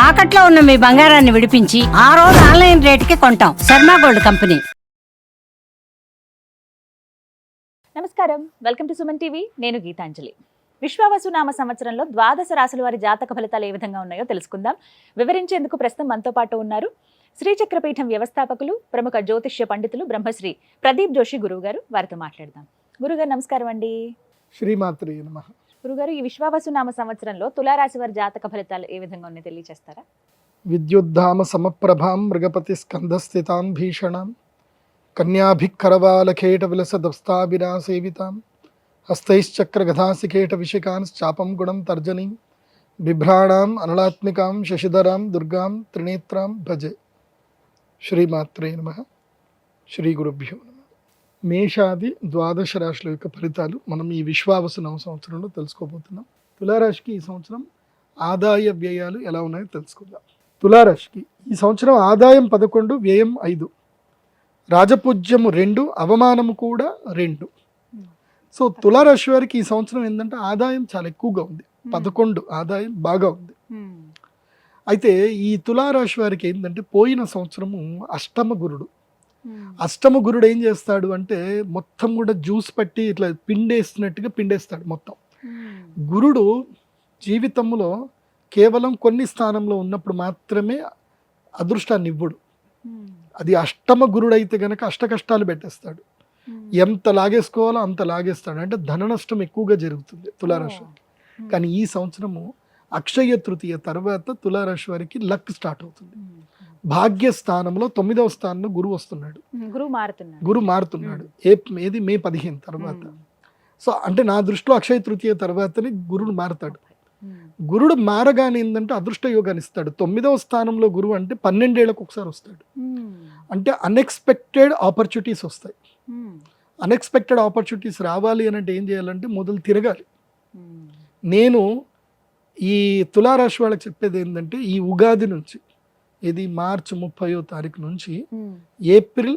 తాకట్లో ఉన్న మీ బంగారాన్ని విడిపించి ఆ రోజు ఆన్లైన్ రేటుకి కొంటాం. Sharma gold company. నమస్కారం, వెల్కమ్ టు సుమన్ టీవీ. నేను గీతాంజలి. విశ్వావసు నామ సంవత్సరంలో ద్వాదశ రాశుల వారి జాతక ఫలితాలు ఏ విధంగా ఉన్నాయో తెలుసుకుందాం. వివరించేందుకు ప్రస్తుతం మనతో పాటు ఉన్నారు శ్రీచక్రపీఠం వ్యవస్థాపకులు, ప్రముఖ జ్యోతిష్య పండితులు బ్రహ్మశ్రీ ప్రదీప్ జోషి గురువు గారు. వారితో మాట్లాడదాం. గురుగారు నమస్కారం అండి. శ్రీమాత్రే నమః. గురుగారు, ఈ విశ్వావసు నామ సంవత్సరంలో తులారాశి వారి జాతక ఫలితాలు ఏ విధంగా ఉన్నాయో తెలియజేస్తారా? విద్యుద్ధామ సమప్రభాం మృగపతి స్కంధస్థితాం భీషణాం కన్యాభిక్కరవాలకేట విలసదస్తాభిరాసేవితాం హస్తైశ్చక్ర గదాసికేట విషికాంశ్చాపం గుణం తర్జనీం బిభ్రాణాం అనలాత్మికాం శశిధరాం దుర్గాం త్రినేత్రాం భజే. శ్రీమాత్రే నమః. శ్రీ గురుభ్యో నమః. మేషాది ద్వాదశ రాశుల యొక్క ఫలితాలు మనం ఈ విశ్వావసు నవ సంవత్సరంలో తెలుసుకోబోతున్నాం. తులారాశికి ఈ సంవత్సరం ఆదాయ వ్యయాలు ఎలా ఉన్నాయో తెలుసుకుందాం. తులారాశికి ఈ సంవత్సరం ఆదాయం 11, వ్యయం 5, రాజపూజ్యము 2, అవమానము కూడా 2. సో తులారాశి వారికి ఈ సంవత్సరం ఏంటంటే ఆదాయం చాలా ఎక్కువగా ఉంది. 11 ఆదాయం బాగా ఉంది. అయితే ఈ తులారాశి వారికి ఏంటంటే పోయిన సంవత్సరము అష్టమ గురుడు ఏం చేస్తాడు అంటే మొత్తం కూడా జ్యూస్ పట్టి ఇట్లా పిండేస్తున్నట్టుగా పిండేస్తాడు మొత్తం. గురుడు జీవితంలో కేవలం కొన్ని స్థానంలో ఉన్నప్పుడు మాత్రమే అదృష్టాన్ని ఇవ్వడు. అది అష్టమ గురుడు అయితే గనక అష్ట కష్టాలు పెట్టేస్తాడు. ఎంత లాగేసుకోవాలో అంత లాగేస్తాడు. అంటే ధన నష్టం ఎక్కువగా జరుగుతుంది తులారాశి వారికి. కానీ ఈ సంవత్సరము అక్షయ తృతీయ తర్వాత తులారాశి వారికి లక్ స్టార్ట్ అవుతుంది. భాగ్యస్థానంలో 9వ స్థానంలో గురువు వస్తున్నాడు. గురువు మారుతున్నాడు ఏది మే 15 తర్వాత. సో అంటే నా దృష్టిలో అక్షయ తృతీయ తర్వాతనే గురుడు మారుతాడు. గురుడు మారగానే ఏంటంటే అదృష్ట యోగాన్ని ఇస్తాడు. 9వ స్థానంలో గురువు అంటే 12 ఏళ్లకు ఒకసారి వస్తాడు. అంటే అన్ఎక్స్పెక్టెడ్ ఆపర్చునిటీస్ వస్తాయి. అన్ఎక్స్పెక్టెడ్ ఆపర్చునిటీస్ రావాలి అని అంటే ఏం చేయాలంటే మొదలు తిరగాలి. నేను ఈ తులారాశి వాళ్ళకి చెప్పేది ఏంటంటే ఈ ఉగాది నుంచి, ఇది మార్చి 30వ తారీఖు నుంచి ఏప్రిల్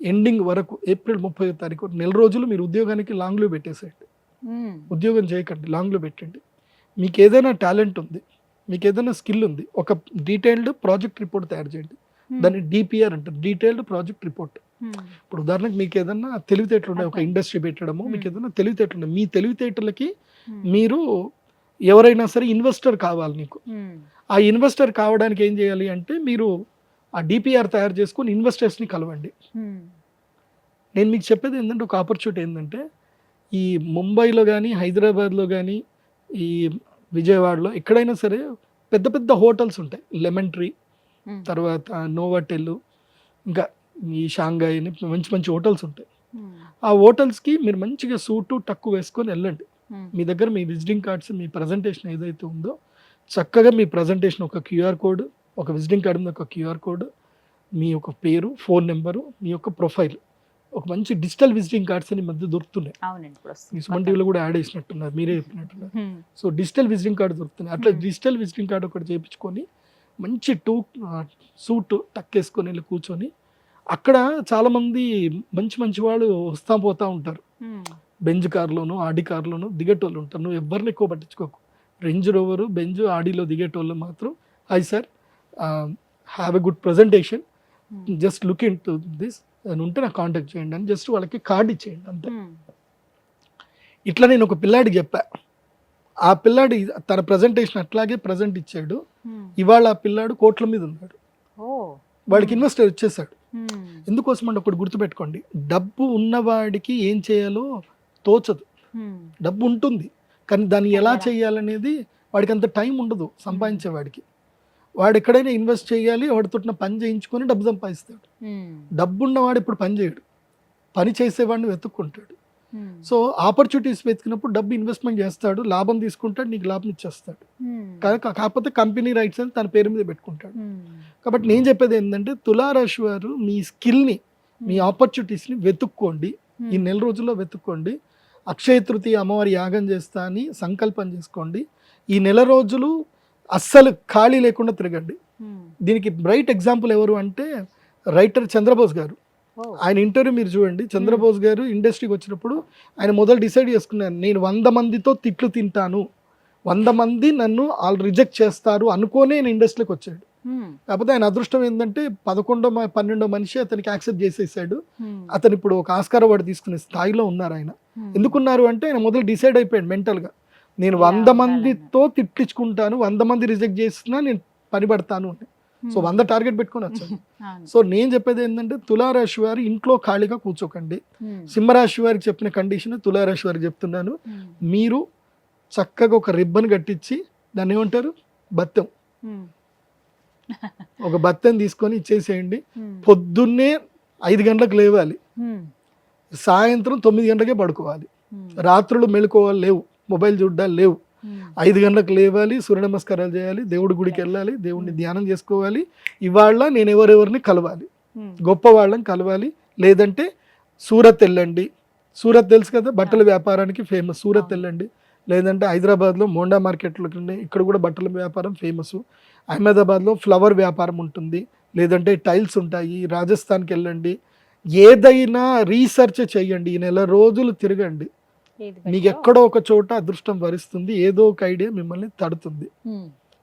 ఎండింగ్ వరకు, ఏప్రిల్ 30వ తారీఖు నెల రోజులు మీరు ఉద్యోగానికి లాంగ్లో పెట్టేసేయండి. ఉద్యోగం చేయకండి, లాంగ్లో పెట్టండి. మీకు ఏదైనా టాలెంట్ ఉంది, మీకు ఏదైనా స్కిల్ ఉంది, ఒక డీటెయిల్డ్ ప్రాజెక్ట్ రిపోర్ట్ తయారు చేయండి. దాన్ని DPR అంటారు, డీటెయిల్డ్ ప్రాజెక్ట్ రిపోర్ట్. ఇప్పుడు ఉదాహరణకు మీకు ఏదైనా తెలివితేటలు ఉన్నాయి, ఒక ఇండస్ట్రీ పెట్టడము, మీకు ఏదైనా తెలివితేటలు ఉన్నాయి, మీ తెలివితేటలకి మీరు ఎవరైనా సరే ఇన్వెస్టర్ కావాలి. నీకు ఆ ఇన్వెస్టర్ కావడానికి ఏం చేయాలి అంటే మీరు ఆ DPR తయారు చేసుకొని ఇన్వెస్టర్స్ని కలవండి. నేను మీకు చెప్పేది ఏంటంటే ఒక ఆపర్చునిటీ ఏంటంటే ఈ ముంబైలో కానీ, హైదరాబాద్లో కానీ, ఈ విజయవాడలో ఎక్కడైనా సరే పెద్ద పెద్ద హోటల్స్ ఉంటాయి. లెమన్ ట్రీ, తర్వాత నోవాటెల్, ఇంకా ఈ షాంఘాయ్ అని మంచి మంచి హోటల్స్ ఉంటాయి. ఆ హోటల్స్కి మీరు మంచిగా సూటు టక్కు వేసుకొని వెళ్ళండి. మీ దగ్గర మీ విజిటింగ్ కార్డ్స్, మీ ప్రజెంటేషన్ ఏదైతే ఉందో చక్కగా మీ ప్రజెంటేషన్ ఒక QR కోడ్, ఒక విజిటింగ్ కార్డు మీద ఒక QR కోడ్, మీ యొక్క పేరు, ఫోన్ నెంబరు, మీ యొక్క ప్రొఫైల్, ఒక మంచి డిజిటల్ విజిటింగ్ కార్డ్స్ అని మధ్య దొరుకుతున్నాయి. మీ సుమన్ టీవీలో కూడా యాడ్ చేసినట్టున్నారు, మీరే చెప్పినట్టున్నారు. సో డిజిటల్ విజిటింగ్ కార్డు దొరుకుతున్నాయి. అట్లా డిజిటల్ విజిటింగ్ కార్డు ఒకటి చేయించుకొని మంచి సూట్ టక్కేసుకొని వెళ్ళి కూర్చొని అక్కడ చాలామంది మంచి మంచి వాళ్ళు వస్తూ పోతూ ఉంటారు. బెంజ్ కార్లోను, ఆడి కార్లోను దిగేటోళ్ళు ఉంటారు. నువ్వు ఎవరిని ఎక్కువ పట్టించుకోకు. రేంజ్ రోవరు, బెంజ్, ఆడిలో దిగేటోళ్ళు మాత్రం high sir, have a good presentation, just look in to this అని ఉంటే నాకు కాంటాక్ట్ చేయండి అని జస్ట్ వాళ్ళకి కార్డు ఇచ్చేయండి అంతే. ఇట్లా నేను ఒక పిల్లాడికి చెప్పా. ఆ పిల్లాడి తన ప్రజెంటేషన్ అట్లాగే ప్రజెంట్ ఇచ్చాడు. ఇవాళ ఆ పిల్లాడు కోట్ల మీద ఉన్నాడు. వాడికి ఇన్వెస్టర్ వచ్చేసాడు. ఎందుకోసం అంటే ఒకటి గుర్తుపెట్టుకోండి, డబ్బు ఉన్నవాడికి ఏం చేయాలో తోచదు. డబ్బు ఉంటుంది కానీ దాన్ని ఎలా చేయాలనేది వాడికి అంత టైం ఉండదు. సంపాదించేవాడికి వాడు ఎక్కడైనా ఇన్వెస్ట్ చేయాలి, వాడితో పని చేయించుకొని డబ్బు సంపాదిస్తాడు. డబ్బు ఉన్నవాడు ఇప్పుడు పని చేయడు, పని చేసేవాడిని వెతుక్కుంటాడు. సో ఆపర్చునిటీస్ వెతికినప్పుడు డబ్బు ఇన్వెస్ట్మెంట్ చేస్తాడు, లాభం తీసుకుంటాడు, నీకు లాభం ఇచ్చేస్తాడు. కాకపోతే కంపెనీ రైట్స్ అని తన పేరు మీద పెట్టుకుంటాడు. కాబట్టి నేను చెప్పేది ఏంటంటే తులారాశి వారు మీ స్కిల్ని, మీ ఆపర్చునిటీస్ని వెతుక్కోండి. ఈ నెల రోజుల్లో వెతుక్కోండి. అక్షయ తృతీయ అమ్మవారి యాగం చేస్తా అని సంకల్పం చేసుకోండి. ఈ నెల రోజులు అస్సలు ఖాళీ లేకుండా తిరగండి. దీనికి బ్రైట్ ఎగ్జాంపుల్ ఎవరు అంటే రైటర్ చంద్రబోస్ గారు. ఆయన ఇంటర్వ్యూ మీరు చూడండి. చంద్రబోస్ గారు ఇండస్ట్రీకి వచ్చినప్పుడు ఆయన మొదలు డిసైడ్ చేసుకున్నారు, నేను 100 మందితో తిట్లు తింటాను, 100 మంది నన్ను వాళ్ళు రిజెక్ట్ చేస్తారు అనుకోనే నేను ఇండస్ట్రీకి వచ్చాడు. కాకపోతే ఆయన అదృష్టం ఏంటంటే 12వ మనిషి అతనికి యాక్సెప్ట్ చేసేసాడు. అతను ఇప్పుడు ఒక ఆస్కార్ అవార్డు తీసుకునే స్థాయిలో ఉన్నారు ఆయన. ఎందుకున్నారు అంటే ఆయన మొదలు డిసైడ్ అయిపోయాడు మెంటల్గా, నేను 100 మందితో తిట్టించుకుంటాను, 100 మంది రిజెక్ట్ చేసినా నేను పని పడతాను అని. సో 100 టార్గెట్ పెట్టుకొని వచ్చాను. సో నేను చెప్పేది ఏంటంటే తులారాశి వారు ఇంట్లో ఖాళీగా కూర్చోకండి. సింహరాశి వారికి చెప్పిన కండిషన్ తులారాశి వారికి చెప్తున్నాను. మీరు చక్కగా ఒక రిబ్బన్ కట్టించి దాన్ని ఏమంటారు బత్తెం, ఒక బత్తెం తీసుకొని ఇచ్చేసేయండి. పొద్దున్నే 5 గంటలకు లేవాలి, సాయంత్రం 9 గంటలకే పడుకోవాలి. రాత్రులు మెళుకోవాలి లేవు, మొబైల్ చూడ్డాలు లేవు. 5 గంటలకు లేవాలి, సూర్య నమస్కారాలు చేయాలి, దేవుడి గుడికి వెళ్ళాలి, దేవుడిని ధ్యానం చేసుకోవాలి. ఇవాళ నేను ఎవరెవరిని కలవాలి, గొప్ప వాళ్ళని కలవాలి. లేదంటే సూరత్ వెళ్ళండి, సూరత్ తెలుసు కదా బట్టల వ్యాపారానికి ఫేమస్, సూరత్ వెళ్ళండి. లేదంటే హైదరాబాద్లో మోండా మార్కెట్లోకి ఉన్నాయి, ఇక్కడ కూడా బట్టల వ్యాపారం ఫేమస్. అహ్మదాబాద్లో ఫ్లవర్ వ్యాపారం ఉంటుంది, లేదంటే టైల్స్ ఉంటాయి, రాజస్థాన్కి వెళ్ళండి. ఏదైనా రీసెర్చ్ చేయండి, ఈ నెల రోజులు తిరగండి, మీకు ఎక్కడో ఒక చోట అదృష్టం వరిస్తుంది, ఏదో ఒక ఐడియా మిమ్మల్ని తడుతుంది.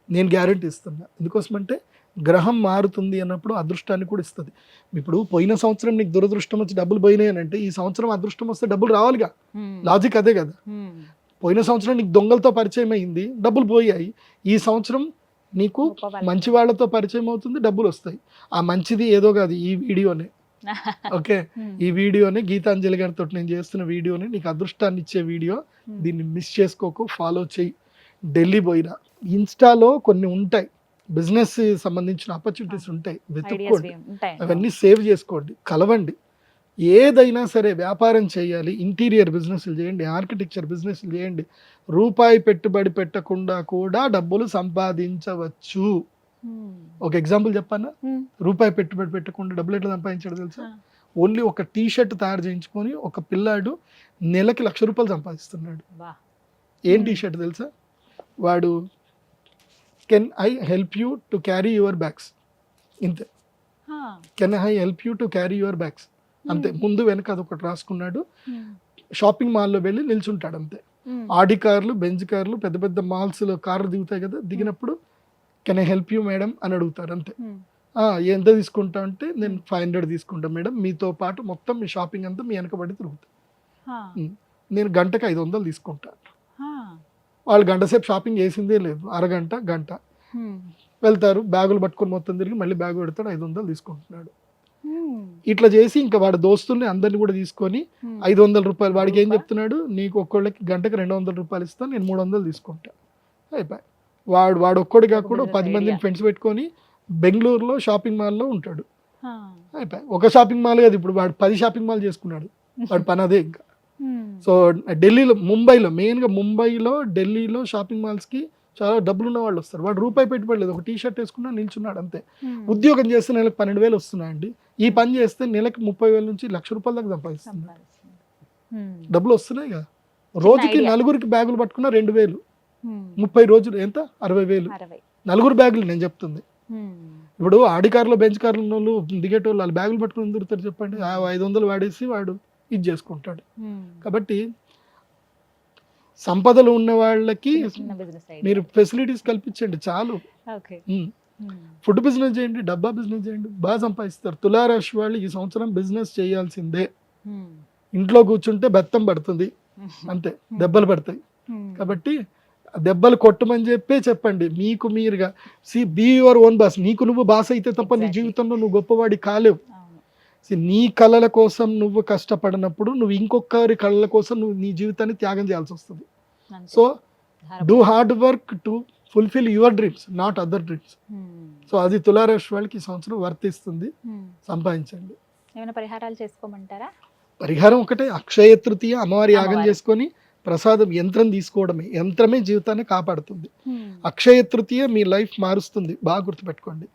నేను గ్యారెంటీ ఇస్తున్నా. ఎందుకోసమంటే గ్రహం మారుతుంది అన్నప్పుడు అదృష్టాన్ని కూడా ఇస్తుంది. ఇప్పుడు పోయిన సంవత్సరం నీకు దురదృష్టం వచ్చి డబ్బులు పోయినాయి అంటే ఈ సంవత్సరం అదృష్టం వస్తే డబ్బులు రావాలిగా, లాజిక్ అదే కదా. పోయిన సంవత్సరం నీకు దొంగలతో పరిచయం అయింది, డబ్బులు పోయాయి. ఈ సంవత్సరం నీకు మంచి వాళ్ళతో పరిచయం అవుతుంది, డబ్బులు వస్తాయి. ఆ మంచిది ఏదో కాదు, ఈ వీడియోనే. ఓకే, ఈ వీడియోని గీతాంజలి గారితో నేను చేస్తున్న వీడియోని, నీకు అదృష్టాన్ని ఇచ్చే వీడియో. దీన్ని మిస్ చేసుకోకు, ఫాలో చేయి. ఢిల్లీ పోయినా ఇన్స్టాలో కొన్ని ఉంటాయి, బిజినెస్ సంబంధించిన ఆపర్చునిటీస్ ఉంటాయి, వెతుక్కోండి, అవన్నీ సేవ్ చేసుకోండి, కలవండి. ఏదైనా సరే వ్యాపారం చేయాలి, ఇంటీరియర్ బిజినెస్లు చేయండి, ఆర్కిటెక్చర్ బిజినెస్లు చేయండి. రూపాయి పెట్టుబడి పెట్టకుండా కూడా డబ్బులు సంపాదించవచ్చు. ఒక ఎగ్జాంపుల్ చెప్పానా, రూపాయి పెట్టుబడి పెట్టకుండా డబ్బులు ఎట్లా సంపాదించాడు తెలుసా? ఓన్లీ ఒక టీ షర్ట్ తయారు చేయించుకొని ఒక పిల్లాడు నెలకి ₹1,00,000 సంపాదిస్తున్నాడు. ఏం టీ షర్ట్ తెలుసా? వాడు can I help you to carry your bags, ఇంతే. Can I help you to carry your bags, అంతే. ముందు వెనక అదొకటి రాసుకున్నాడు. షాపింగ్ మాల్లో వెళ్ళి నిల్చుంటాడు అంతే. ఆడి కార్లు, బెంజ్ కార్లు, పెద్ద పెద్ద మాల్స్లో కార్లు దిగుతాయి కదా, దిగినప్పుడు can I help you madam అని అడుగుతారు అంతే. ఎంత తీసుకుంటా అంటే నేను 500 తీసుకుంటా మేడం, మీతో పాటు మొత్తం మీ షాపింగ్ అంతా మీ వెనకబడి తిరుగుతా, నేను గంటకి 500 తీసుకుంటా. వాళ్ళు గంట సేపు షాపింగ్ చేసిందే లేదు, అరగంట గంట వెళ్తారు, బ్యాగులు పట్టుకొని మొత్తం తిరిగి మళ్ళీ బ్యాగ్ పెడతాడు, 500 తీసుకుంటున్నాడు. ఇట్లా చేసి ఇంకా వాడు దోస్తుల్ని అందరిని కూడా తీసుకొని ₹500, వాడికి ఏం చెప్తున్నాడు, నీకు ఒక్కళ్ళకి గంటకి ₹200 ఇస్తాను, నేను 300 తీసుకుంటా. అయిపోయి వాడు ఒక్కడిగా కూడా 10 మందిని ఫ్రెండ్స్ పెట్టుకొని బెంగళూరులో షాపింగ్ మాల్లో ఉంటాడు. అయిపోయి ఒక షాపింగ్ మాల్ కాదు, ఇప్పుడు వాడు 10 షాపింగ్ మాల్ చేసుకున్నాడు, వాడు పని అదే ఇంకా. సో ఢిల్లీలో, ముంబైలో, మెయిన్గా ముంబైలో, ఢిల్లీలో షాపింగ్ మాల్స్కి చాలా డబ్బులు ఉన్న వాళ్ళు వస్తారు. వాడు రూపాయి పెట్టుబడలేదు, ఒక టీ షర్ట్ వేసుకున్నా నిల్చున్నాడు అంతే. ఉద్యోగం చేస్తే నెలకు 12,000 వస్తున్నాయండి. ఈ పని చేస్తే నెలకి 30,000 నుంచి ₹1,00,000 దాకా సంపాదిస్తున్నాడు. డబ్బులు వస్తున్నాయి కదా. రోజుకి 4గురికి బ్యాగులు పట్టుకున్నా 2,000, 30 రోజులు ఎంత 60,000. 4 బ్యాగులు నేను చెప్తుంది. ఇప్పుడు ఆడి కార్లో, బెంచ్ కార్లో ఉన్న వాళ్ళు దిగేటోళ్ళు వాళ్ళు బ్యాగులు పట్టుకుని తిరుగుతారు చెప్పండి. 500 వాడేసి వాడు ఇది చేసుకుంటాడు. కాబట్టి సంపదలు ఉన్న వాళ్ళకి మీరు ఫెసిలిటీస్ కల్పించండి చాలు. ఫుడ్ బిజినెస్ చేయండి, డబ్బా బిజినెస్ చేయండి, బాగా సంపాదిస్తారు. తులారాశి వాళ్ళు ఈ సంవత్సరం బిజినెస్ చేయాల్సిందే. ఇంట్లో కూర్చుంటే బెత్తం పడుతుంది అంతే, దెబ్బలు పడతాయి. కాబట్టి దెబ్బలు కొట్టమని చెప్పండి మీకు మీరుగా. Be your own boss. నీకు నువ్వు బాస్ అయితే తప్ప నీ జీవితంలో నువ్వు గొప్పవాడి కాలేవు. నీ కళల కోసం నువ్వు కష్టపడినప్పుడు నువ్వు ఇంకొకరి కళల కోసం నువ్వు నీ జీవితాన్ని త్యాగం చేయాల్సి వస్తుంది. So do hard work to fulfil your dreams, not other dreams. So అది తులారాశి వాళ్ళకి ఈ సంవత్సరం వర్తిస్తుంది. సంపాదించండి. ఏమైనా పరిహారాలు చేసుకోమంటారా? పరిహారం ఒకటే, అక్షయ తృతీయ అమ్మవారి యాగం చేసుకొని ప్రసాదం యంత్రం తీసుకోవడమే. యంత్రమే జీవితాన్ని కాపాడుతుంది. అక్షయ తృతీయ మీ లైఫ్ మారుస్తుంది, బాగా గుర్తుపెట్టుకోండి.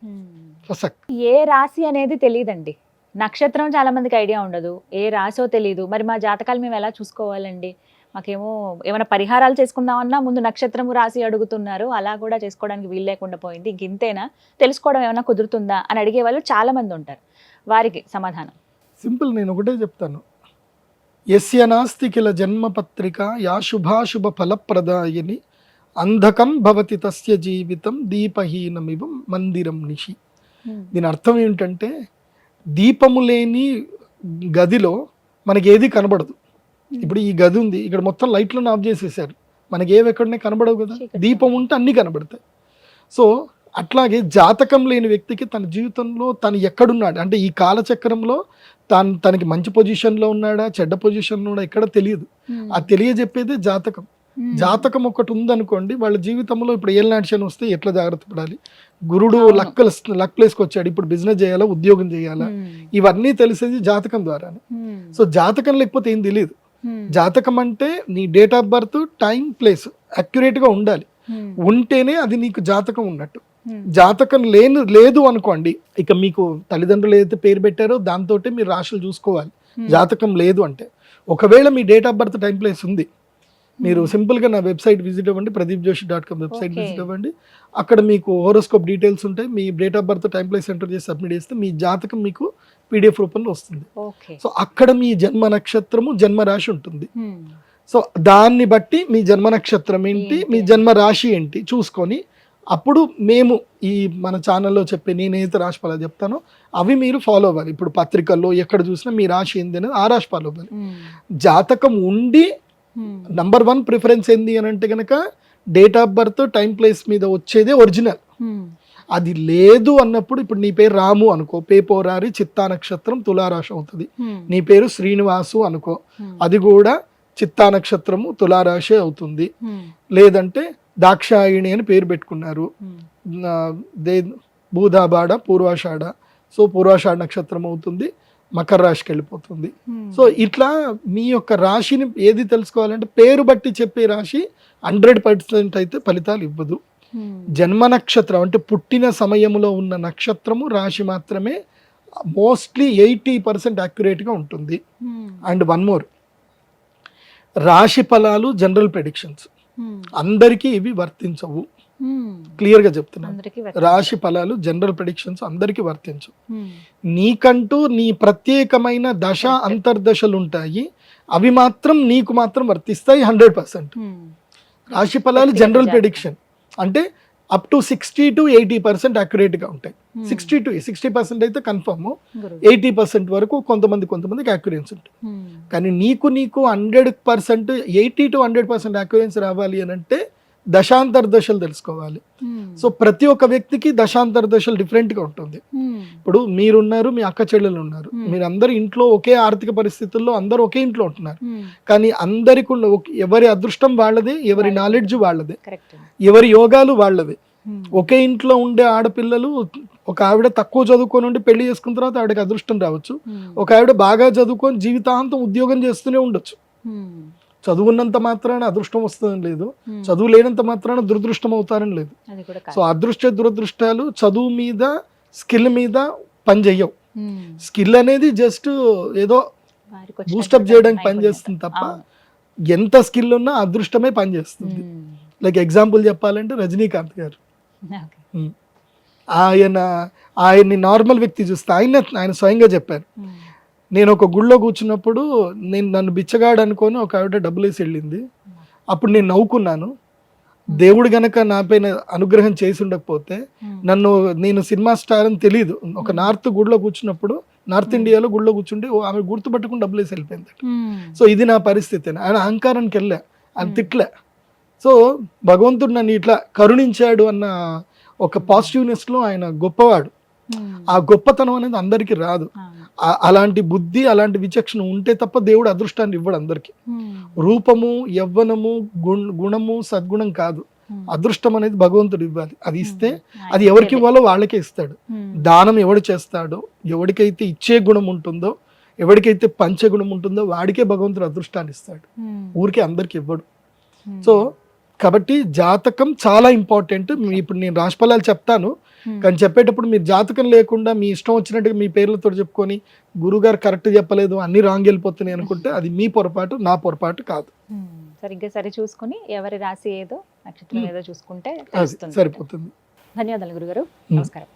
ఏ రాశి అనేది తెలియదండి, నక్షత్రం చాలా మందికి ఐడియా ఉండదు, ఏ రాశో తెలియదు. మరి మా జాతకాలు మేము ఎలా చూసుకోవాలండి? మాకేమో ఏమైనా పరిహారాలు చేసుకుందామన్నా ముందు నక్షత్రము రాశి అడుగుతున్నారు, అలా కూడా చేసుకోవడానికి వీలు లేకుండా పోయింది. ఇంక ఇంతేనా, తెలుసుకోవడం ఏమైనా కుదురుతుందా అని అడిగే వాళ్ళు చాలా మంది ఉంటారు. వారికి సమాధానం సింపుల్, నేను ఒకటే చెప్తాను. యస్య నాస్తి కిల జన్మపత్రిక యా శుభాశుభ ఫలప్రదాయిని అంధకం భవతి తస్య జీవితం దీపహీనమివ మందిరం నిషి. దీని అర్థం ఏంటంటే దీపము లేని గదిలో మనకి ఏది కనబడదు. ఇప్పుడు ఈ గది ఉంది, ఇక్కడ మొత్తం లైట్లను ఆఫ్ చేసేసారు, మనకి ఏవి ఎక్కడనే కనబడవు కదా. దీపం ఉంటే అన్నీ కనబడతాయి. సో అట్లాగే జాతకం లేని వ్యక్తికి తన జీవితంలో తను ఎక్కడున్నాడు అంటే ఈ కాలచక్రంలో తనకి మంచి పొజిషన్లో ఉన్నాడా చెడ్డ పొజిషన్లో ఉన్నాడా ఎక్కడ తెలియదు. ఆ తెలియజెప్పేది జాతకం. జాతకం ఒకటి ఉందనుకోండి, వాళ్ళ జీవితంలో ఇప్పుడు ఏలినాటి వస్తే ఎట్లా జాగ్రత్త పడాలి, గురుడు లక్ ప్లేస్కి వచ్చాడు, ఇప్పుడు బిజినెస్ చేయాలా ఉద్యోగం చేయాలా, ఇవన్నీ తెలిసేది జాతకం ద్వారానే. సో జాతకం లేకపోతే ఏం తెలియదు. జాతకం అంటే నీ date of birth time place అక్యురేట్గా ఉండాలి, ఉంటేనే అది నీకు జాతకం ఉన్నట్టు. జాతకం లేదు అనుకోండి, ఇక మీకు తల్లిదండ్రులు ఏదైతే పేరు పెట్టారో దాంతో మీరు రాశులు చూసుకోవాలి. జాతకం లేదు అంటే ఒకవేళ మీ date of birth time place ఉంది, మీరు సింపుల్గా నా వెబ్సైట్ విజిట్ అవ్వండి, pradeepjoshi.com వెబ్సైట్ విజిట్ అవ్వండి. అక్కడ మీకు హోరోస్కోప్ డీటెయిల్స్ ఉంటాయి. మీ date of birth time place enter చేసి సబ్మిట్ చేస్తే మీ జాతకం మీకు PDF రూపంలో వస్తుంది. సో అక్కడ మీ జన్మ నక్షత్రము జన్మ రాశి ఉంటుంది. సో దాన్ని బట్టి మీ జన్మ నక్షత్రం ఏంటి, మీ జన్మ రాశి ఏంటి చూసుకొని అప్పుడు మేము ఈ మన ఛానల్లో చెప్పే నేనైతే రాశి ఫలాలు చెప్తానో అవి మీరు ఫాలో అవ్వాలి. ఇప్పుడు పత్రికల్లో ఎక్కడ చూసినా మీ రాశి ఏంది అనేది ఆ రాశి ఫాలో అవ్వాలి. జాతకం ఉండి నంబర్ 1 ప్రిఫరెన్స్ ఏంది అని అంటే కనుక date of birth time place మీద వచ్చేదే ఒరిజినల్. అది లేదు అన్నప్పుడు ఇప్పుడు నీ పేరు రాము అనుకో, పేపోరారి చిత్తా నక్షత్రం తులారాశి అవుతుంది. నీ పేరు శ్రీనివాసు అనుకో, అది కూడా చిత్తా నక్షత్రము తులారాశి అవుతుంది. లేదంటే దాక్షాయిణి అని పేరు పెట్టుకున్నారు, బూధాబాడ పూర్వాషాఢ, సో పూర్వాషాఢ నక్షత్రం అవుతుంది, మకర రాశికి వెళ్ళిపోతుంది. సో ఇట్లా మీ యొక్క రాశిని ఏది తెలుసుకోవాలంటే పేరు బట్టి చెప్పే రాశి 100% అయితే ఫలితాలు ఇవ్వదు. జన్మ నక్షత్రం అంటే పుట్టిన సమయంలో ఉన్న నక్షత్రము రాశి మాత్రమే మోస్ట్లీ 80% యాక్యురేట్గా ఉంటుంది. అండ్ వన్ మోర్, రాశి ఫలాలు జనరల్ ప్రెడిక్షన్స్ అందరికీ ఇవి వర్తించవు. క్లియర్గా చెప్తున్నాను, రాశి ఫలాలు జనరల్ ప్రెడిక్షన్స్ అందరికీ వర్తించవు. నీకంటూ నీ ప్రత్యేకమైన దశ అంతర్దశలు ఉంటాయి, అవి మాత్రం నీకు మాత్రం వర్తిస్తాయి 100%. రాశి ఫలాలు జనరల్ ప్రెడిక్షన్ అంటే అప్ టు 60 to 80% యాక్యురేట్గా ఉంటాయి. 60% అయితే కన్ఫర్మ్, 80% వరకు కొంతమందికి యాక్యురెన్సీ ఉంటుంది. కానీ నీకు 100% 80 to 100% యాక్యురెన్సీ రావాలి అని అంటే దశాంతర్దశలు తెలుసుకోవాలి. సో ప్రతి ఒక్క వ్యక్తికి దశాంతర్దశలు డిఫరెంట్గా ఉంటుంది. ఇప్పుడు మీరున్నారు, మీ అక్క చెల్లెలు ఉన్నారు, మీరు అందరు ఇంట్లో ఒకే ఆర్థిక పరిస్థితుల్లో అందరూ ఒకే ఇంట్లో ఉంటున్నారు. కానీ అందరికి ఎవరి అదృష్టం వాళ్ళదే, ఎవరి నాలెడ్జ్ వాళ్ళదే, ఎవరి యోగాలు వాళ్ళదే. ఒకే ఇంట్లో ఉండే ఆడపిల్లలు, ఒక ఆవిడ తక్కువ చదువుకొని ఉండి పెళ్లి చేసుకున్న తర్వాత ఆవిడకి అదృష్టం రావచ్చు, ఒక ఆవిడ బాగా చదువుకొని జీవితాంతం ఉద్యోగం చేస్తూనే ఉండొచ్చు. చదువున్నంత మాత్రాన అదృష్టం వస్తుందని లేదు, చదువు లేనంత మాత్రాన దురదృష్టం అవుతారని లేదు. సో అదృష్ట దురదృష్టాలు చదువు మీద స్కిల్ మీద పని చెయ్యవు. స్కిల్ అనేది జస్ట్ ఏదో బూస్టప్ చేయడానికి పని చేస్తుంది తప్ప ఎంత స్కిల్ ఉన్నా అదృష్టమే పని చేస్తుంది. లైక్ ఎగ్జాంపుల్ చెప్పాలంటే రజనీకాంత్ గారు, ఆయన్ని నార్మల్ వ్యక్తి చూస్తే ఆయన స్వయంగా చెప్పారు, నేను ఒక గుళ్ళో కూర్చున్నప్పుడు నన్ను బిచ్చగాడు అనుకొని ఒక ఆవిడ డబ్బులు వేసి వెళ్ళింది, అప్పుడు నేను నవ్వుకున్నాను. దేవుడు గనక నాపైన అనుగ్రహం చేసి ఉండకపోతే నేను సినిమా స్టార్ అని తెలియదు. ఒక నార్త్ గుడిలో కూర్చున్నప్పుడు, నార్త్ ఇండియాలో గుడిలో కూర్చుంటే ఆమె గుర్తుపట్టుకుని డబ్బులు వేసి వెళ్ళిపోయింది. సో ఇది నా పరిస్థితి. ఆయన అహంకారానికి వెళ్ళా, ఆయన తిట్లే. సో భగవంతుడు నన్ను ఇట్లా కరుణించాడు అన్న ఒక పాజిటివ్నెస్ లో ఆయన గొప్పవాడు. ఆ గొప్పతనం అనేది అందరికీ రాదు. అలాంటి బుద్ధి, అలాంటి విచక్షణ ఉంటే తప్ప దేవుడు అదృష్టాన్ని ఇవ్వడు అందరికి. రూపము, యవ్వనము, గుణము, సద్గుణం కాదు, అదృష్టం అనేది భగవంతుడు ఇవ్వాలి. అది ఇస్తే అది ఎవరికి ఇవ్వాలో వాళ్ళకే ఇస్తాడు. దానం ఎవడు చేస్తాడో, ఎవరికైతే ఇచ్చే గుణం ఉంటుందో, ఎవరికైతే పంచే గుణం ఉంటుందో వాడికే భగవంతుడు అదృష్టాన్ని ఇస్తాడు, ఊరికే అందరికి ఇవ్వడు. సో కాబట్టి జాతకం చాలా ఇంపార్టెంట్. ఇప్పుడు నేను రాశిఫలాలు చెప్తాను, కానీ చెప్పేటప్పుడు మీరు జాతకం లేకుండా మీ ఇష్టం వచ్చినట్టుగా మీ పేర్లతో చెప్పుకొని గురుగారు కరెక్ట్ చెప్పలేదు, అన్ని రాంగ్ వెళ్ళిపోతున్నాయి అనుకుంటే అది మీ పొరపాటు, నా పొరపాటు కాదు. సరిగ్గా సరి చూసుకుని ఎవరి రాశి ఏదో నక్షత్రం ఏదో చూసుకుంటే సరిపోతుంది. ధన్యవాదాలు గురుగారు, నమస్కారం.